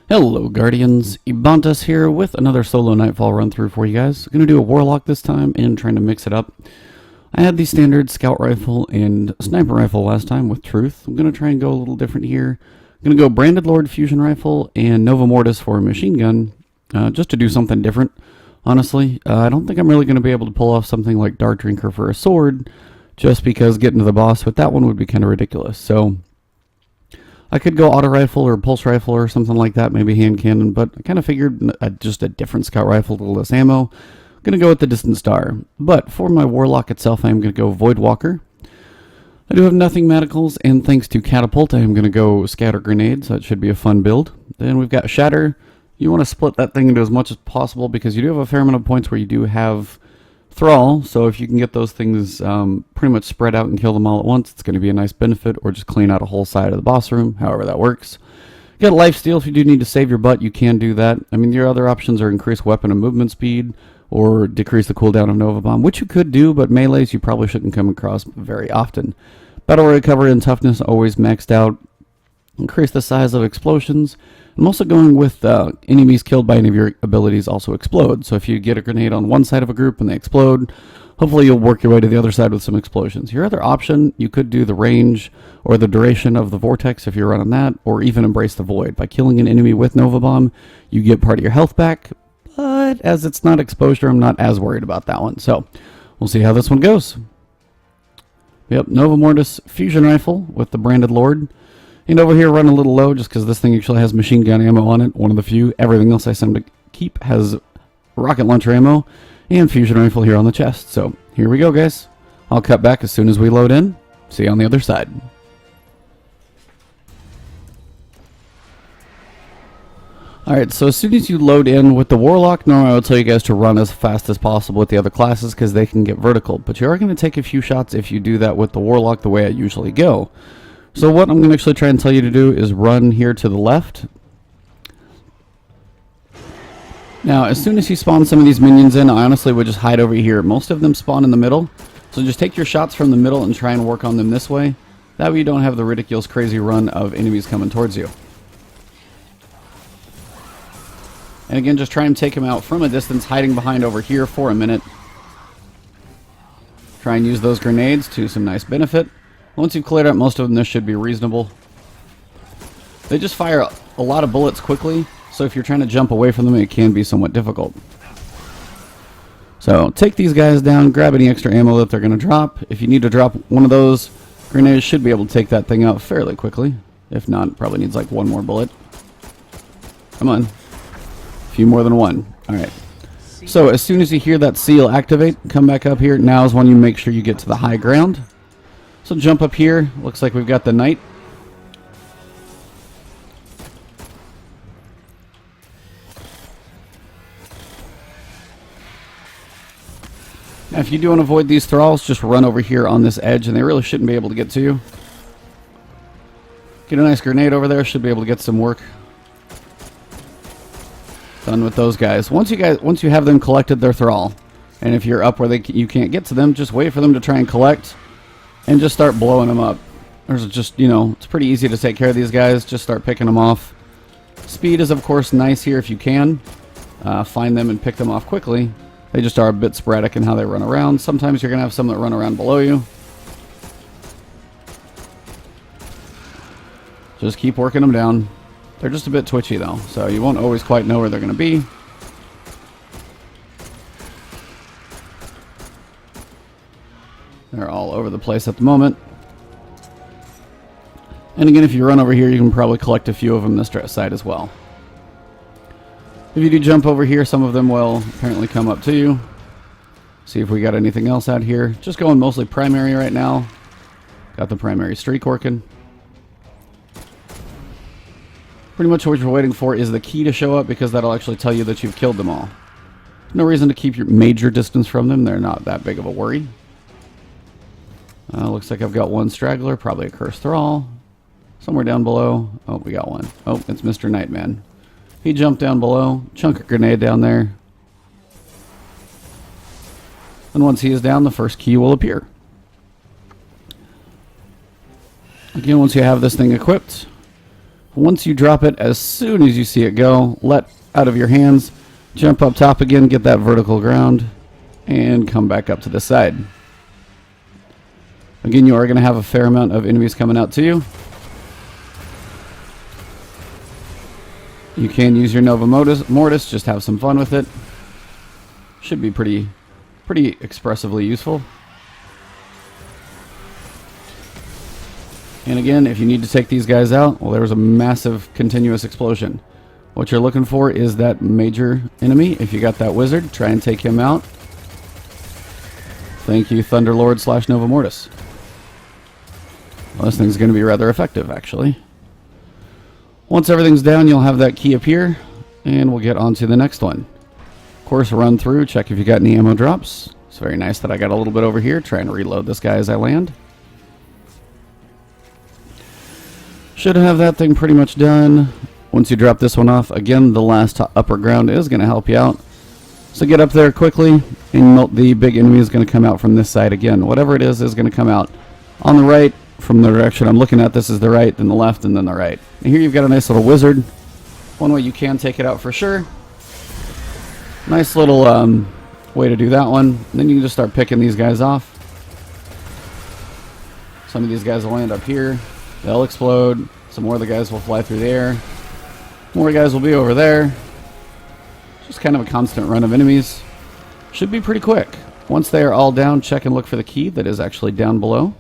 Hello Guardians, Ebontis here with another solo Nightfall run through for you guys. I'm going to do a Warlock this time and trying to mix it up. I had the standard scout rifle and sniper rifle last time with truth. I'm going to try and go a little different here. I'm going to go Branded Lord fusion rifle and Nova Mortis for a machine gun, just to do something different. Honestly, I don't think I'm really going to be able to pull off something like Dart Drinker for a sword, just because getting to the boss with that one would be kind of ridiculous. So I could go auto rifle or pulse rifle or something like that, maybe hand cannon, but I kind of figured just a different scout rifle with less ammo. I'm going to go with the distant star. But for my Warlock itself, I am going to go Void Walker. I do have nothing medicals, and thanks to Catapult, I am going to go Scatter Grenade, so it should be a fun build. Then we've got Shatter. You want to split that thing into as much as possible because you do have a fair amount of points where you do have Thrall, so if you can get those things pretty much spread out and kill them all at once, it's going to be a nice benefit, or just clean out a whole side of the boss room, however that works. You got Lifesteal. If you do need to save your butt, you can do that. I mean, your other options are increase weapon and movement speed, or decrease the cooldown of Nova Bomb, which you could do, but melees you probably shouldn't come across very often. Battle recovery and toughness always maxed out. Increase the size of explosions. I'm also going with enemies killed by any of your abilities also explode. So if you get a grenade on one side of a group and they explode, hopefully you'll work your way to the other side with some explosions. Your other option, you could do the range or the duration of the vortex if you're running that, or even embrace the void. By killing an enemy with Nova Bomb, you get part of your health back, but as it's not exposure, I'm not as worried about that one. So we'll see how this one goes. Yep, Nova Mortis fusion rifle with the Branded Lord. And over here, run a little low just because this thing actually has machine gun ammo on it. One of the few. Everything else I seem to keep has rocket launcher ammo and fusion rifle here on the chest. So here we go, guys. I'll cut back as soon as we load in. See you on the other side. Alright, so as soon as you load in with the Warlock, normally I would tell you guys to run as fast as possible with the other classes because they can get vertical. But you are going to take a few shots if you do that with the Warlock the way I usually go. So what I'm going to actually try and tell you to do is run here to the left. Now, as soon as you spawn some of these minions in, I honestly would just hide over here. Most of them spawn in the middle. So just take your shots from the middle and try and work on them this way. That way you don't have the ridiculous crazy run of enemies coming towards you. And again, just try and take them out from a distance, hiding behind over here for a minute. Try and use those grenades to some nice benefit. Once you've cleared out most of them, this should be reasonable. They just fire a lot of bullets quickly, so if you're trying to jump away from them, it can be somewhat difficult. So take these guys down, grab any extra ammo that they're going to drop. If you need to drop one of those, grenades should be able to take that thing out fairly quickly. If not, probably needs like one more bullet. Come on. A few more than one. Alright. So as soon as you hear that seal activate, come back up here. Now is when you make sure you get to the high ground. So jump up here. Looks like we've got the knight. Now if you do want to avoid these thralls, just run over here on this edge and they really shouldn't be able to get to you. Get a nice grenade over there, should be able to get some work done with those guys. Once you have them collected, they're thrall. And if you're up where you can't get to them, just wait for them to try and collect. And just start blowing them up. There's just, it's pretty easy to take care of these guys. Just start picking them off. Speed is, of course, nice here if you can. Find them and pick them off quickly. They just are a bit sporadic in how they run around. Sometimes you're going to have some that run around below you. Just keep working them down. They're just a bit twitchy, though, so you won't always quite know where they're going to be. They're all over the place at the moment. And again, if you run over here, you can probably collect a few of them this side as well. If you do jump over here, some of them will apparently come up to you. See if we got anything else out here. Just going mostly primary right now. Got the primary streak working. Pretty much what you're waiting for is the key to show up because that'll actually tell you that you've killed them all. No reason to keep your major distance from them. They're not that big of a worry. Looks like I've got one straggler, probably a cursed thrall. Somewhere down below. Oh, we got one. Oh, it's Mr. Nightman. He jumped down below. Chunk of grenade down there. And once he is down, the first key will appear. Again, once you have this thing equipped, Once you drop it, as soon as you see it go, let out of your hands, jump up top again, get that vertical ground, and come back up to the side. Again, you are going to have a fair amount of enemies coming out to you. You can use your Nova Mortis, just have some fun with it. Should be pretty expressively useful. And again, if you need to take these guys out, well, there's a massive continuous explosion. What you're looking for is that major enemy. If you got that wizard, try and take him out. Thank you, Thunderlord / Nova Mortis. Well, this thing's going to be rather effective, actually. Once everything's down, you'll have that key appear, and we'll get on to the next one. Of course, run through, check if you got any ammo drops. It's very nice that I got a little bit over here, trying to reload this guy as I land. Should have that thing pretty much done. Once you drop this one off, again, the last upper ground is going to help you out. So get up there quickly, and the big enemy is going to come out from this side again. Whatever it is going to come out on the right from the direction I'm looking at. This is the right, then the left, and then the right. And here you've got a nice little wizard. One way you can take it out for sure. Nice little way to do that one. And then you can just start picking these guys off. Some of these guys will land up here. They'll explode. Some more of the guys will fly through the air. More guys will be over there. Just kind of a constant run of enemies. Should be pretty quick. Once they are all down, check and look for the key that is actually down below.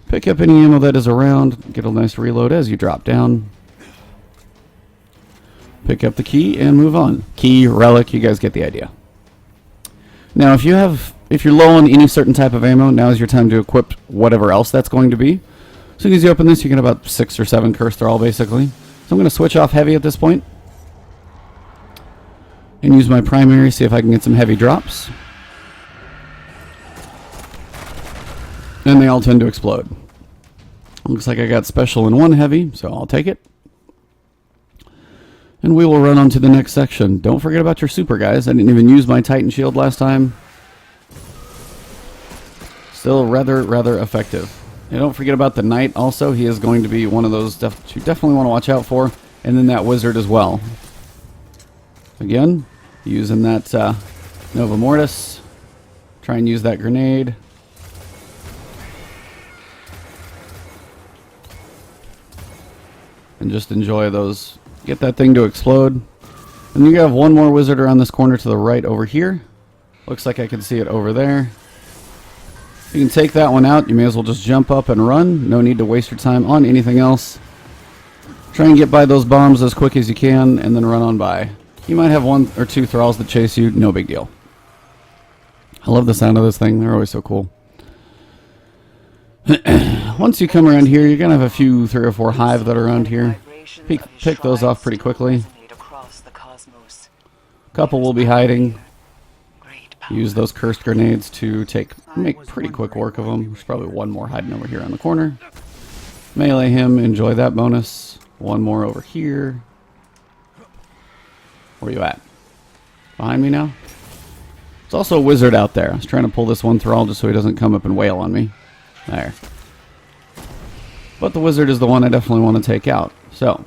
Pick up any ammo that is around. Get a nice reload as you drop down. Pick up the key and move on. Key, relic, you guys get the idea. Now, if you're low on any certain type of ammo, now is your time to equip whatever else that's going to be. As soon as you open this, you get about 6 or 7 curse thrall, basically. So I'm going to switch off heavy at this point. And use my primary, see if I can get some heavy drops. And they all tend to explode. Looks like I got special in one heavy, so I'll take it. And we will run on to the next section. Don't forget about your super, guys. I didn't even use my Titan shield last time. Still rather effective. And don't forget about the Knight also. He is going to be one of those that you definitely want to watch out for. And then that Wizard as well. Again, using that Nova Mortis. Try and use that grenade. And just enjoy those. Get that thing to explode. And you have one more wizard around this corner to the right over here. Looks like I can see it over there. You can take that one out. You may as well just jump up and run. No need to waste your time on anything else. Try and get by those bombs as quick as you can and then run on by. You might have 1 or 2 thralls that chase you. No big deal. I love the sound of this thing. They're always so cool. Once you come around here, you're going to have a few 3 or 4 hive that are around here. Pick those off pretty quickly. A couple will be hiding. Use those cursed grenades to make pretty quick work of them. There's probably one more hiding over here on the corner. Melee him, enjoy that bonus. One more over here. Where you at? Behind me now? There's also a wizard out there. I was trying to pull this one thrall just so he doesn't come up and wail on me. There. But the wizard is the one I definitely want to take out. So.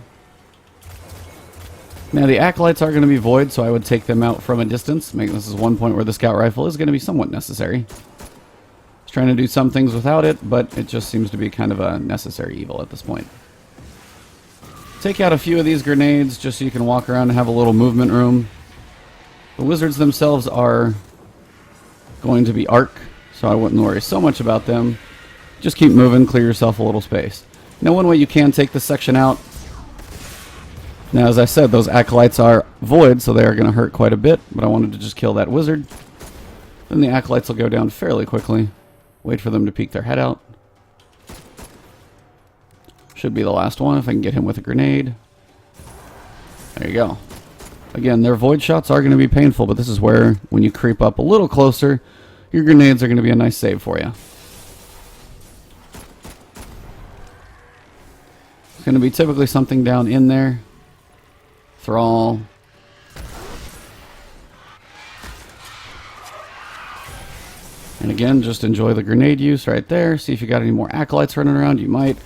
Now the acolytes are going to be void, so I would take them out from a distance. This is one point where the scout rifle is going to be somewhat necessary. I was trying to do some things without it, but it just seems to be kind of a necessary evil at this point. Take out a few of these grenades just so you can walk around and have a little movement room. The wizards themselves are going to be arc, so I wouldn't worry so much about them. Just keep moving, clear yourself a little space. Now one way you can take this section out. Now as I said, those acolytes are void, so they are going to hurt quite a bit, but I wanted to just kill that wizard. Then the acolytes will go down fairly quickly. Wait for them to peek their head out. Should be the last one if I can get him with a grenade. There you go. Again, their void shots are going to be painful, but this is where, when you creep up a little closer, your grenades are going to be a nice save for you. It's going to be typically something down in there. Thrall. And again, just enjoy the grenade use right there. See if you got any more acolytes running around. You might.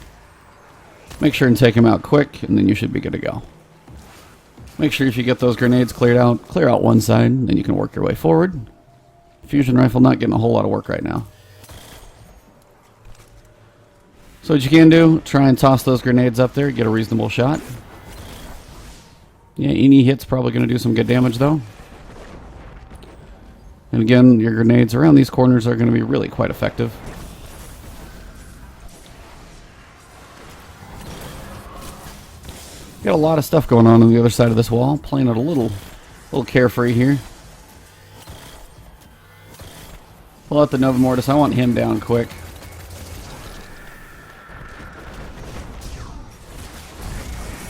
Make sure and take him out quick, and then you should be good to go. Make sure if you get those grenades cleared out, clear out one side, then you can work your way forward. Fusion rifle not getting a whole lot of work right now. So what you can do, try and toss those grenades up there, get a reasonable shot. Yeah, any hit's probably going to do some good damage though. And again, your grenades around these corners are going to be really quite effective. Got a lot of stuff going on the other side of this wall, playing it a little carefree here. Pull out the Nova Mortis, I want him down quick.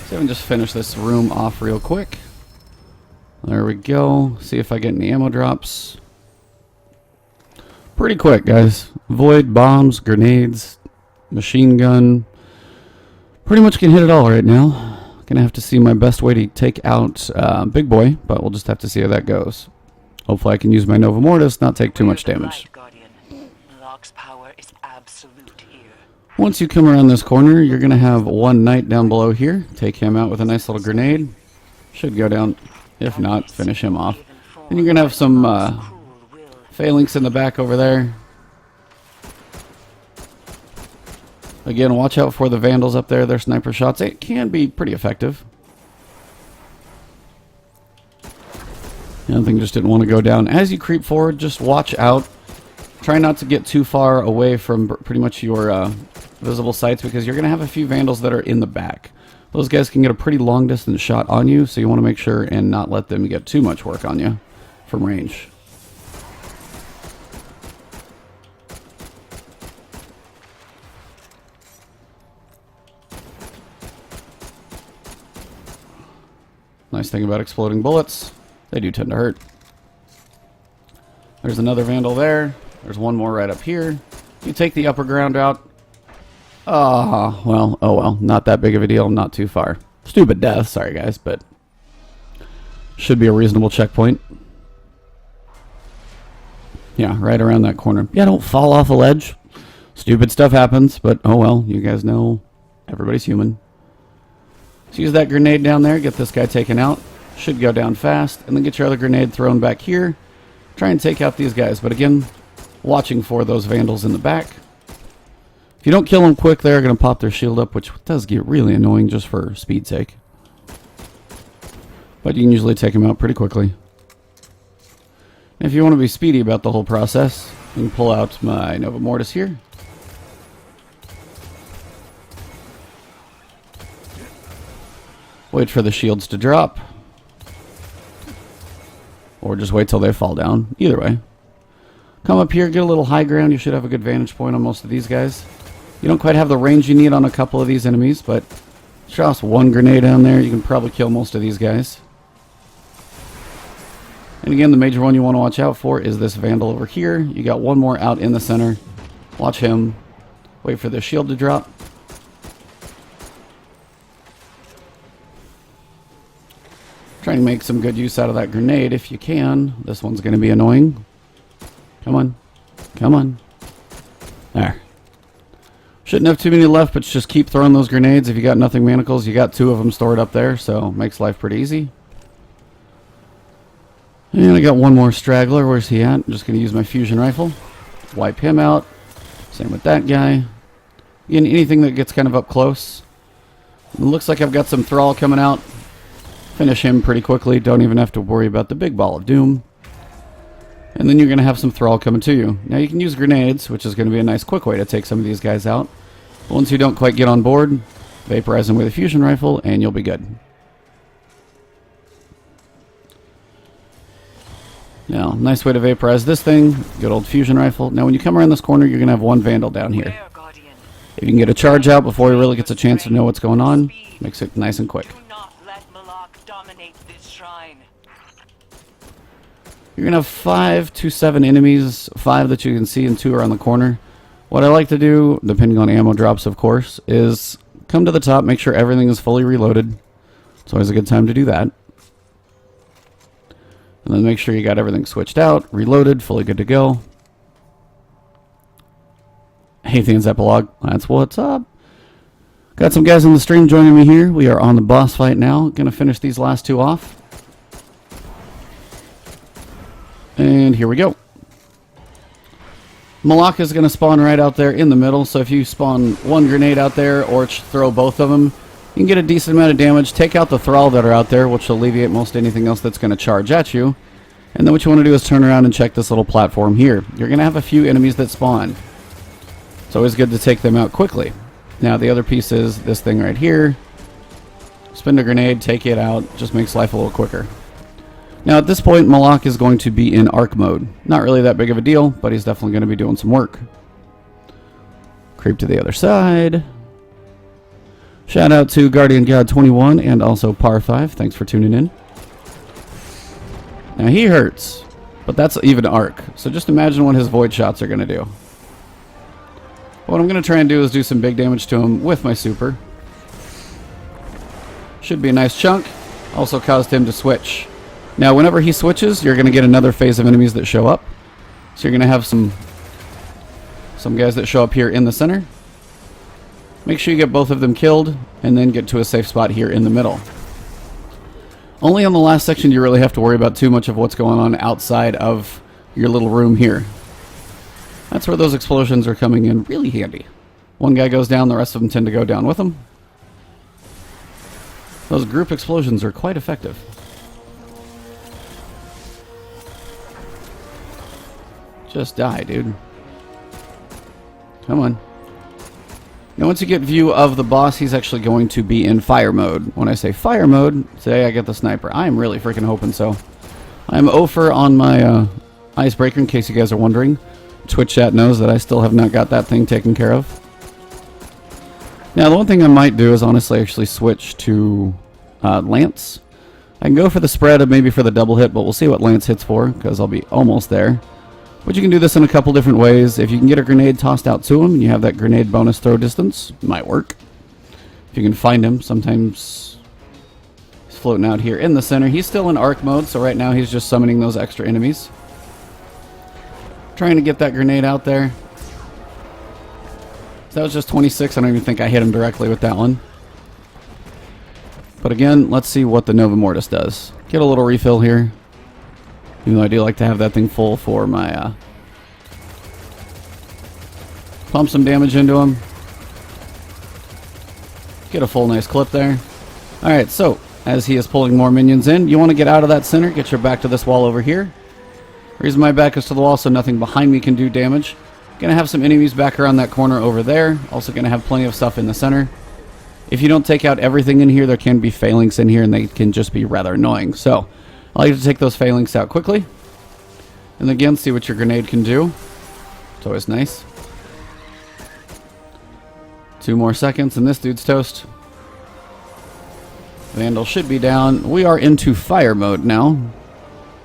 See if I can just finish this room off real quick. There we go. See if I get any ammo drops. Pretty quick, guys. Void, bombs, grenades, machine gun. Pretty much can hit it all right now. Gonna have to see my best way to take out Big Boy, but we'll just have to see how that goes. Hopefully I can use my Nova Mortis, not take too much damage. Malok's power is absolute here. Once you come around this corner, you're going to have one knight down below here. Take him out with a nice little grenade. Should go down. If not, finish him off. And you're going to have some phalanx in the back over there. Again, watch out for the vandals up there. Their sniper shots. It can be pretty effective. The other thing just didn't want to go down. As you creep forward, just watch out. Try not to get too far away from pretty much your visible sights, because you're going to have a few vandals that are in the back. Those guys can get a pretty long distance shot on you, so you want to make sure and not let them get too much work on you from range. Nice thing about exploding bullets, they do tend to hurt. There's another vandal there. There's one more right up here. You take the upper ground out. Oh well, not that big of a deal, not too far. Stupid death, sorry guys, but should be a reasonable checkpoint. Yeah, right around that corner. Yeah, don't fall off a ledge. Stupid stuff happens, but oh well, you guys know everybody's human. So use that grenade down there, get this guy taken out. Should go down fast, and then get your other grenade thrown back here. Try and take out these guys, but again, watching for those vandals in the back. If you don't kill them quick, they're going to pop their shield up, which does get really annoying just for speed's sake. But you can usually take them out pretty quickly. And if you want to be speedy about the whole process, you can pull out my Nova Mortis here. Wait for the shields to drop. Or just wait till they fall down. Either way. Come up here, get a little high ground. You should have a good vantage point on most of these guys. You don't quite have the range you need on a couple of these enemies, but toss one grenade down there. You can probably kill most of these guys. And again, the major one you want to watch out for is this vandal over here. You got one more out in the center. Watch him. Wait for the shield to drop. Try and make some good use out of that grenade if you can. This one's going to be annoying. Come on. Come on. There. Shouldn't have too many left, but just keep throwing those grenades. If you got nothing manacles, you got 2 of them stored up there, so makes life pretty easy. And I got one more straggler. Where's he at? I'm just going to use my fusion rifle. Wipe him out. Same with that guy. Again, anything that gets kind of up close. It looks like I've got some Thrall coming out. Finish him pretty quickly. Don't even have to worry about the big ball of doom. And then you're going to have some Thrall coming to you. Now you can use grenades, which is going to be a nice quick way to take some of these guys out. But once you don't quite get on board, vaporize them with a fusion rifle and you'll be good. Now, nice way to vaporize this thing. Good old fusion rifle. Now when you come around this corner, you're going to have one vandal down here. If you can get a charge out before he really gets a chance to know what's going on, makes it nice and quick. You're going to have 5 to 7 enemies, 5 that you can see and 2 around the corner. What I like to do, depending on ammo drops of course, is come to the top, make sure everything is fully reloaded. It's always a good time to do that. And then make sure you got everything switched out, reloaded, fully good to go. Hey, Thans Epilogue, that's what's up. Got some guys on the stream joining me here. We are on the boss fight now. Going to finish these last two off. And here we go. Malok is going to spawn right out there in the middle, so if you spawn one grenade out there or throw both of them, you can get a decent amount of damage. Take out the thrall that are out there, which will alleviate most anything else that's going to charge at you. And then what you want to do is turn around and check this little platform here. You're going to have a few enemies that spawn. It's always good to take them out quickly. Now the other piece is this thing right here. Spin a grenade, take it out, just makes life a little quicker. Now at this point, Malok is going to be in arc mode. Not really that big of a deal, but he's definitely going to be doing some work. Creep to the other side. Shout out to Guardian God 21 and also Par 5. Thanks for tuning in. Now he hurts, but that's even arc. So just imagine what his void shots are going to do. What I'm going to try and do is do some big damage to him with my super. Should be a nice chunk. Also caused him to switch. Now whenever he switches, you're going to get another phase of enemies that show up. So you're going to have some guys that show up here in the center. Make sure you get both of them killed, and then get to a safe spot here in the middle. Only on the last section do you really have to worry about too much of what's going on outside of your little room here. That's where those explosions are coming in really handy. One guy goes down, the rest of them tend to go down with him. Those group explosions are quite effective. Just die, dude. Come on. Now once you get view of the boss, he's actually going to be in fire mode. When I say fire mode, today I get the sniper. I am really freaking hoping so. I'm 0 on my icebreaker, in case you guys are wondering. Twitch chat knows that I still have not got that thing taken care of. Now the one thing I might do is honestly actually switch to Lance. I can go for the spread of maybe for the double hit, but we'll see what Lance hits for, because I'll be almost there. But you can do this in a couple different ways. If you can get a grenade tossed out to him, and you have that grenade bonus throw distance, it might work. If you can find him, sometimes he's floating out here in the center. He's still in arc mode, so right now he's just summoning those extra enemies. Trying to get that grenade out there. So that was just 26. I don't even think I hit him directly with that one. But again, let's see what the Nova Mortis does. Get a little refill here. Even though I do like to have that thing full for my... pump some damage into him. Get a full nice clip there. Alright, so, as he is pulling more minions in, you want to get out of that center, get your back to this wall over here. Reason my back is to the wall so nothing behind me can do damage. Gonna have some enemies back around that corner over there. Also gonna have plenty of stuff in the center. If you don't take out everything in here, there can be phalanx in here and they can just be rather annoying. So, I like to take those phalanx out quickly. And again, see what your grenade can do. It's always nice. 2 more seconds and this dude's toast. Vandal should be down. We are into fire mode now.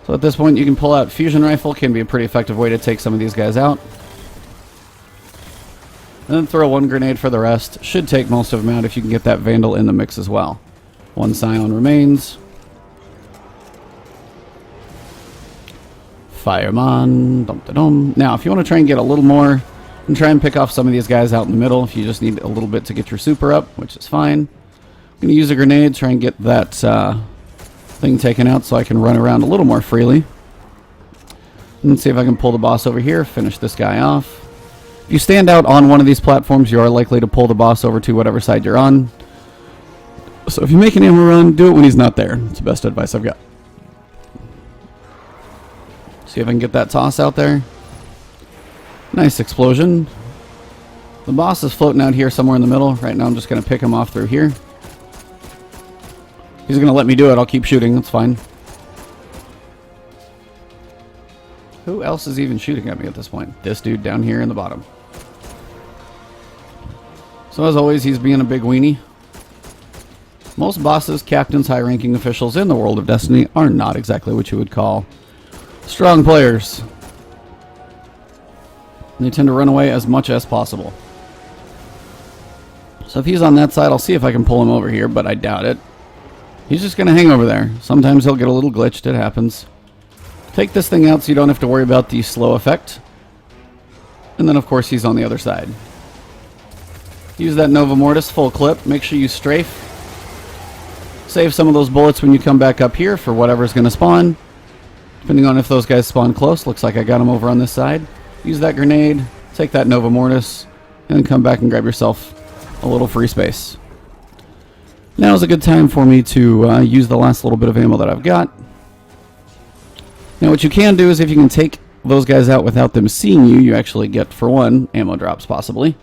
So at this point you can pull out fusion rifle. Can be a pretty effective way to take some of these guys out. And then throw 1 grenade for the rest. Should take most of them out if you can get that Vandal in the mix as well. 1 Scion remains. Fireman. Dum-da-dum. Now, if you want to try and get a little more, and try and pick off some of these guys out in the middle, if you just need a little bit to get your super up, which is fine. I'm going to use a grenade, try and get that thing taken out so I can run around a little more freely. And see if I can pull the boss over here, finish this guy off. If you stand out on one of these platforms, you are likely to pull the boss over to whatever side you're on. So if you make an ammo run, do it when he's not there. It's the best advice I've got. See if I can get that toss out there. Nice explosion. The boss is floating out here somewhere in the middle. Right now I'm just going to pick him off through here. He's going to let me do it. I'll keep shooting. That's fine. Who else is even shooting at me at this point? This dude down here in the bottom. So as always, he's being a big weenie. Most bosses, captains, high-ranking officials in the world of Destiny are not exactly what you would call strong players. They tend to run away as much as possible. So if he's on that side, I'll see if I can pull him over here, but I doubt it. He's just going to hang over there. Sometimes he'll get a little glitched. It happens. Take this thing out so you don't have to worry about the slow effect. And then, of course, he's on the other side. Use that Nova Mortis full clip. Make sure you strafe. Save some of those bullets when you come back up here for whatever's going to spawn. Depending on if those guys spawn close. Looks like I got them over on this side. Use that grenade. Take that Nova Mortis. And then come back and grab yourself a little free space. Now is a good time for me to use the last little bit of ammo that I've got. Now what you can do is if you can take those guys out without them seeing you, you actually get, for one, ammo drops possibly.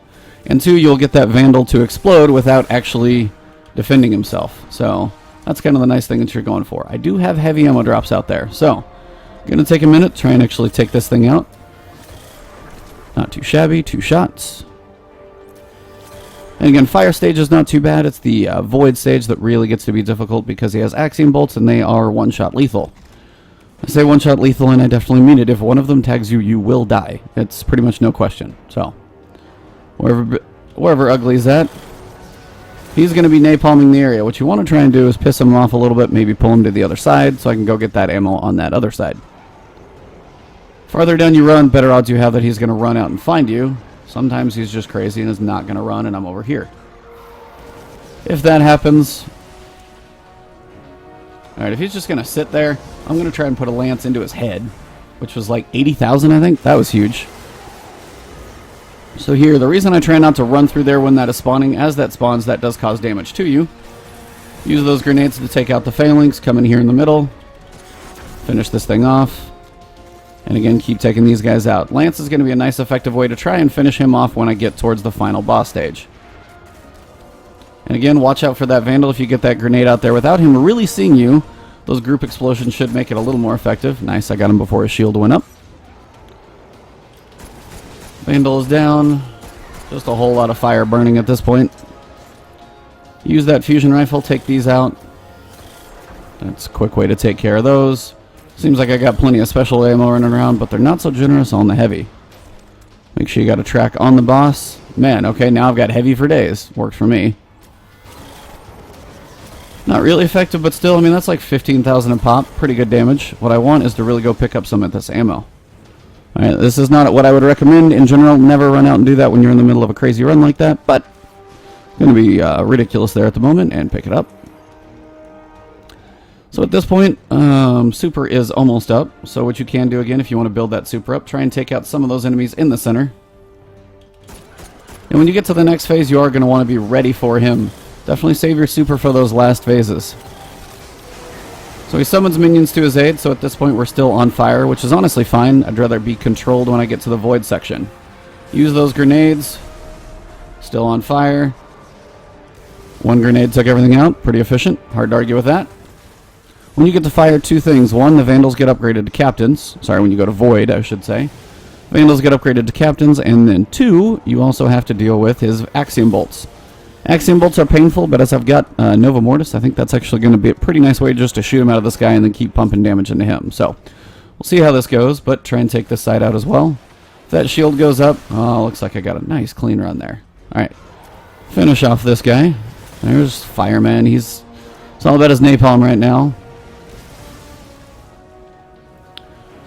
And two, you'll get that Vandal to explode without actually defending himself. So that's kind of the nice thing that you're going for. I do have heavy ammo drops out there. So I'm going to take a minute, try and actually take this thing out. Not too shabby, 2 shots. And again, fire stage is not too bad. It's the void stage that really gets to be difficult because he has axiom bolts and they are one-shot lethal. I say one-shot lethal and I definitely mean it. If one of them tags you, you will die. It's pretty much no question. So wherever Ugly's at, he's going to be napalming the area. What you want to try and do is piss him off a little bit, maybe pull him to the other side so I can go get that ammo on that other side. Farther down you run, better odds you have that he's going to run out and find you. Sometimes he's just crazy and is not going to run and I'm over here. If that happens... Alright, if he's just going to sit there, I'm going to try and put a lance into his head, which was like 80,000, I think. That was huge. So here, the reason I try not to run through there when that is spawning, as that spawns, that does cause damage to you. Use those grenades to take out the phalanx, come in here in the middle, finish this thing off, and again, keep taking these guys out. Lance is going to be a nice effective way to try and finish him off when I get towards the final boss stage. And again, watch out for that Vandal if you get that grenade out there without him really seeing you. Those group explosions should make it a little more effective. Nice, I got him before his shield went up. Vandal is down. Just a whole lot of fire burning at this point. Use that fusion rifle, take these out. That's a quick way to take care of those. Seems like I got plenty of special ammo running around, but they're not so generous on the heavy. Make sure you got a track on the boss. Man, okay, now I've got heavy for days. Worked for me. Not really effective, but still, I mean, that's like 15,000 a pop. Pretty good damage. What I want is to really go pick up some of this ammo. Alright, this is not what I would recommend in general. Never run out and do that when you're in the middle of a crazy run like that, but going to be ridiculous there at the moment, and pick it up. So at this point, super is almost up. So what you can do again, if you want to build that super up, try and take out some of those enemies in the center. And when you get to the next phase, you are going to want to be ready for him. Definitely save your super for those last phases. So he summons minions to his aid, so at this point we're still on fire, which is honestly fine. I'd rather be controlled when I get to the void section. Use those grenades. Still on fire. One grenade took everything out. Pretty efficient. Hard to argue with that. When you get to fire, 2 things. One, the Vandals get upgraded to captains. Sorry, when you go to void, I should say. Vandals get upgraded to captains, and then 2, you also have to deal with his axiom bolts. Axiom bolts are painful, but as I've got Nova Mortis, I think that's actually going to be a pretty nice way just to shoot him out of this guy and then keep pumping damage into him. So, we'll see how this goes, but try and take this side out as well. If that shield goes up, oh, looks like I got a nice clean run there. Alright, finish off this guy. There's Fireman. It's all about his napalm right now.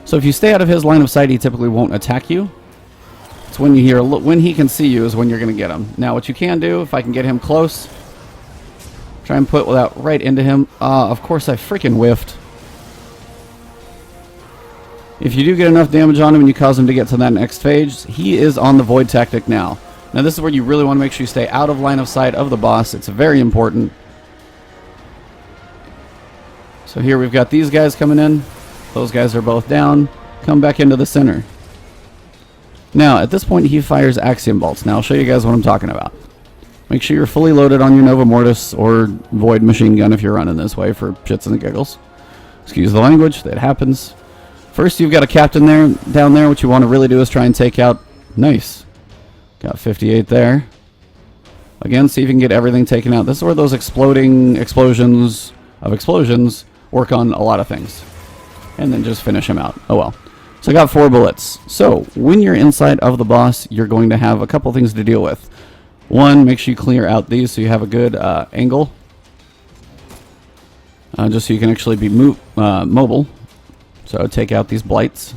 So if you stay out of his line of sight, he typically won't attack you. It's when you hear, when he can see you is when you're going to get him. Now what you can do, if I can get him close, try and put that right into him. Of course I freaking whiffed. If you do get enough damage on him and you cause him to get to that next phase, he is on the void tactic now. Now this is where you really want to make sure you stay out of line of sight of the boss. It's very important. So here we've got these guys coming in. Those guys are both down. Come back into the center. Now, at this point, he fires axiom bolts. Now, I'll show you guys what I'm talking about. Make sure you're fully loaded on your Nova Mortis or Void machine gun if you're running this way for shits and giggles. Excuse the language, that happens. First, you've got a captain there, down there. What you want to really do is try and take out... Nice. Got 58 there. Again, see if you can get everything taken out. This is where those explosions work on a lot of things. And then just finish him out. Oh well. So I got 4 bullets. So, when you're inside of the boss, you're going to have a couple things to deal with. One, make sure you clear out these so you have a good angle. Just so you can actually be mobile. So take out these blights.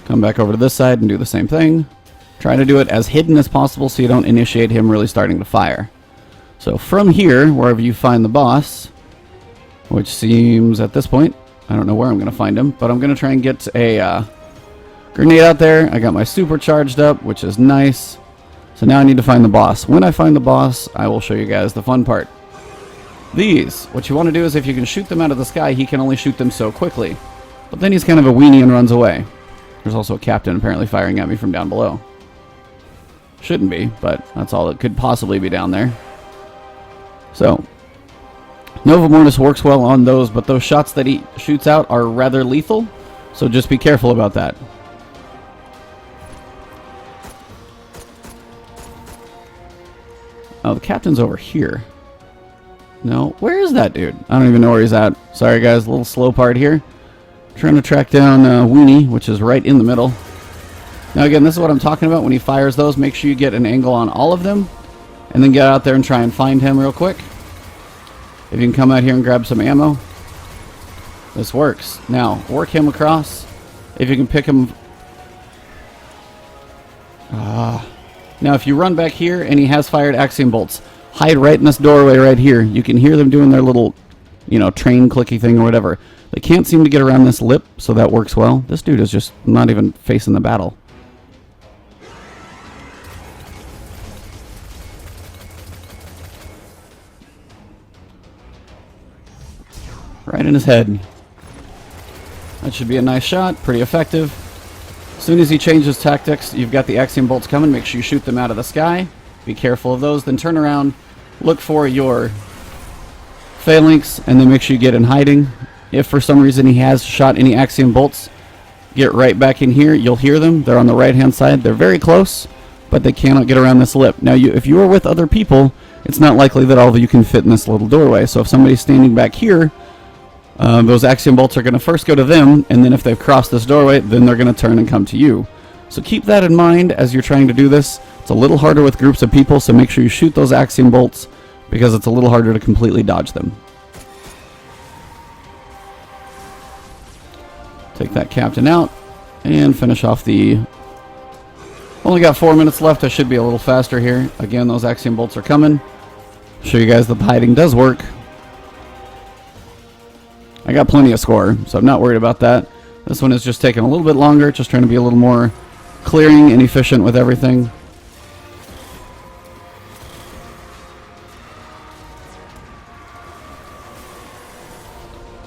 Come back over to this side and do the same thing. Try to do it as hidden as possible so you don't initiate him really starting to fire. So from here, wherever you find the boss, which seems at this point, I don't know where I'm going to find him, but I'm going to try and get a grenade out there. I got my super charged up, which is nice. So now I need to find the boss. When I find the boss, I will show you guys the fun part. These, what you want to do is if you can shoot them out of the sky, he can only shoot them so quickly. But then he's kind of a weenie and runs away. There's also a captain apparently firing at me from down below. Shouldn't be, but that's all that could possibly be down there. So, Nova Mortis works well on those, but those shots that he shoots out are rather lethal. So just be careful about that. Oh, the captain's over here. No, where is that dude? I don't even know where he's at. Sorry guys, a little slow part here. Trying to track down Weenie, which is right in the middle. Now again, this is what I'm talking about. When he fires those, make sure you get an angle on all of them. And then get out there and try and find him real quick. If you can come out here and grab some ammo. This works. Now, work him across. If you can pick him... Now, if you run back here and he has fired axiom bolts, hide right in this doorway right here. You can hear them doing their little, you know, train clicky thing or whatever. They can't seem to get around this lip, so that works well. This dude is just not even facing the battle. Right in his head. That should be a nice shot. Pretty effective. As soon as he changes tactics, you've got the axiom bolts coming. Make sure you shoot them out of the sky. Be careful of those. Then turn around, look for your phalanx, and then make sure you get in hiding. If for some reason he has shot any axiom bolts, get right back in here. You'll hear them. They're on the right-hand side. They're very close, but they cannot get around this lip. Now, if you are with other people, it's not likely that all of you can fit in this little doorway. So if somebody's standing back here, those axiom bolts are going to first go to them, and then if they've crossed this doorway, then they're going to turn and come to you. So keep that in mind as you're trying to do this. It's a little harder with groups of people, so make sure you shoot those axiom bolts because it's a little harder to completely dodge them. Take that captain out and finish off the... Only got 4 minutes left. I should be a little faster here. Again, those axiom bolts are coming. Show you guys that the hiding does work. I got plenty of score, so I'm not worried about that. This one is just taking a little bit longer, just trying to be a little more clearing and efficient with everything.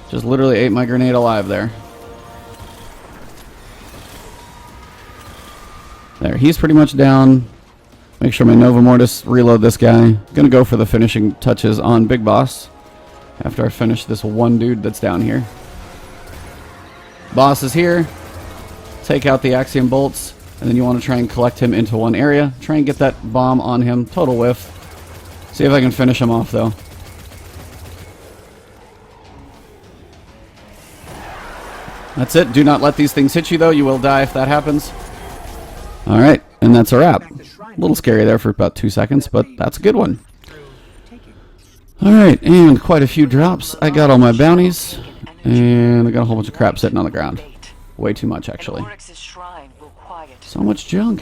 Just literally ate my grenade alive there. There, he's pretty much down. Make sure my Nova Mortis reload this guy. Gonna go for the finishing touches on Big Boss after I finish this one dude that's down here. Boss is here. Take out the axiom bolts, and then you want to try and collect him into one area. Try and get that bomb on him. Total whiff. See if I can finish him off, though. That's it. Do not let these things hit you, though. You will die if that happens. Alright, and that's a wrap. A little scary there for about 2 seconds, but that's a good one. Alright, and quite a few drops. I got all my bounties, and I got a whole bunch of crap sitting on the ground. Way too much, actually. So much junk.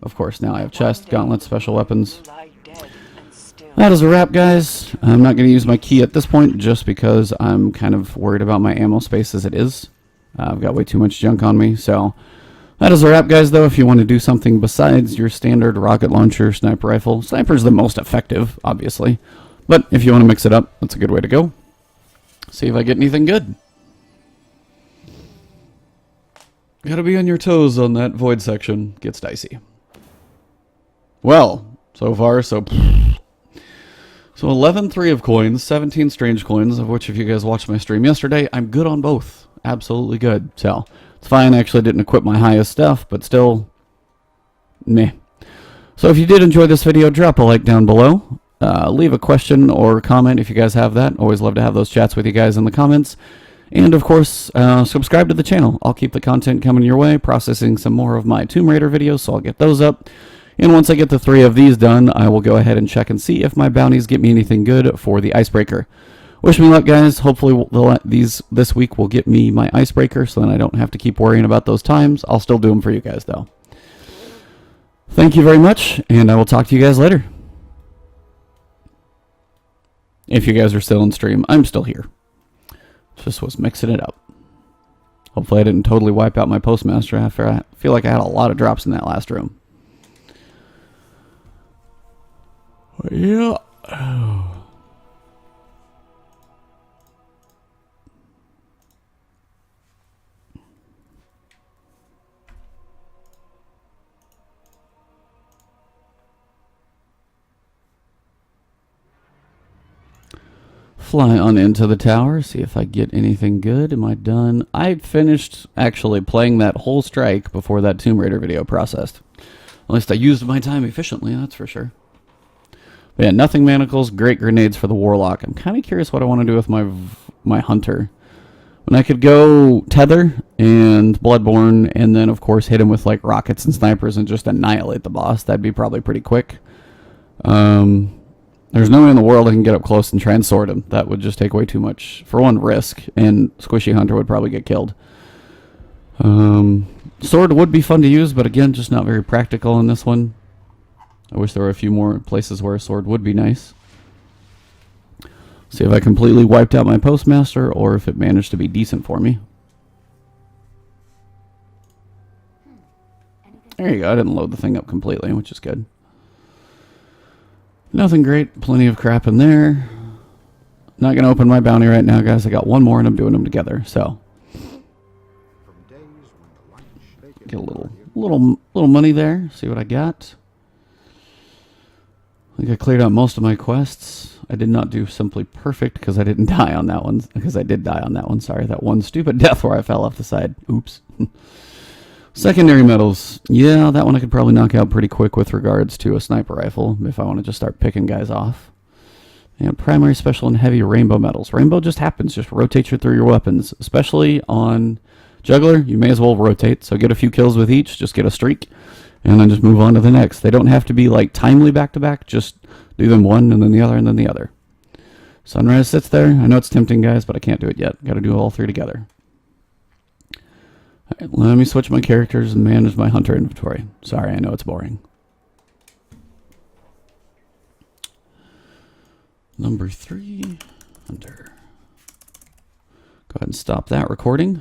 Of course, now I have chest, gauntlets, special weapons. That is a wrap, guys. I'm not going to use my key at this point, just because I'm kind of worried about my ammo space as it is. I've got way too much junk on me, so... That is a wrap, guys, though. If you want to do something besides your standard rocket launcher, sniper rifle, sniper's the most effective, obviously. But if you want to mix it up, that's a good way to go. See if I get anything good. Gotta be on your toes on that void section. Gets dicey. Well, so far, so 11-3 of coins, 17 strange coins, of which if you guys watched my stream yesterday, I'm good on both. Absolutely good. So... It's fine, I actually didn't equip my highest stuff, but still, meh. So if you did enjoy this video, drop a like down below. Leave a question or comment if you guys have that. Always love to have those chats with you guys in the comments. And of course, subscribe to the channel. I'll keep the content coming your way, processing some more of my Tomb Raider videos, so I'll get those up. And once I get the 3 of these done, I will go ahead and check and see if my bounties get me anything good for the icebreaker. Wish me luck, guys. Hopefully this week will get me my icebreaker, so then I don't have to keep worrying about those times. I'll still do them for you guys, though. Thank you very much, and I will talk to you guys later. If you guys are still in stream, I'm still here. Just was mixing it up. Hopefully I didn't totally wipe out my postmaster after I feel like I had a lot of drops in that last room. Yeah. Fly on into the tower, see if I get anything good. Am I done? I finished actually playing that whole strike before that Tomb Raider video processed. At least I used my time efficiently, that's for sure. But yeah, nothing manacles, great grenades for the Warlock. I'm kind of curious what I want to do with my Hunter. When I could go Tether and Bloodborne, and then of course hit him with like rockets and snipers and just annihilate the boss, that'd be probably pretty quick. There's no way in the world I can get up close and try and sword him. That would just take way too much, for one, risk, and Squishy Hunter would probably get killed. Sword would be fun to use, but again, just not very practical in this one. I wish there were a few more places where a sword would be nice. See if I completely wiped out my postmaster, or if it managed to be decent for me. There you go, I didn't load the thing up completely, which is good. Nothing great. Plenty of crap in there. Not going to open my bounty right now, guys. I got one more, and I'm doing them together. So, get a little money there. See what I got. I think I cleared out most of my quests. I did not do Simply Perfect because I didn't die on that one. Because I did die on that one. Sorry, that one stupid death where I fell off the side. Oops. Secondary medals. Yeah, that one I could probably knock out pretty quick with regards to a sniper rifle if I want to just start picking guys off. And primary, special, and heavy rainbow medals. Rainbow just happens. Just rotate through your weapons. Especially on Juggler, you may as well rotate. So get a few kills with each. Just get a streak. And then just move on to the next. They don't have to be like timely back-to-back. Just do them one and then the other and then the other. Sunrise sits there. I know it's tempting, guys, but I can't do it yet. Got to do all three together. All right, let me switch my characters and manage my Hunter inventory. Sorry, I know it's boring. Number 3, Hunter. Go ahead and stop that recording.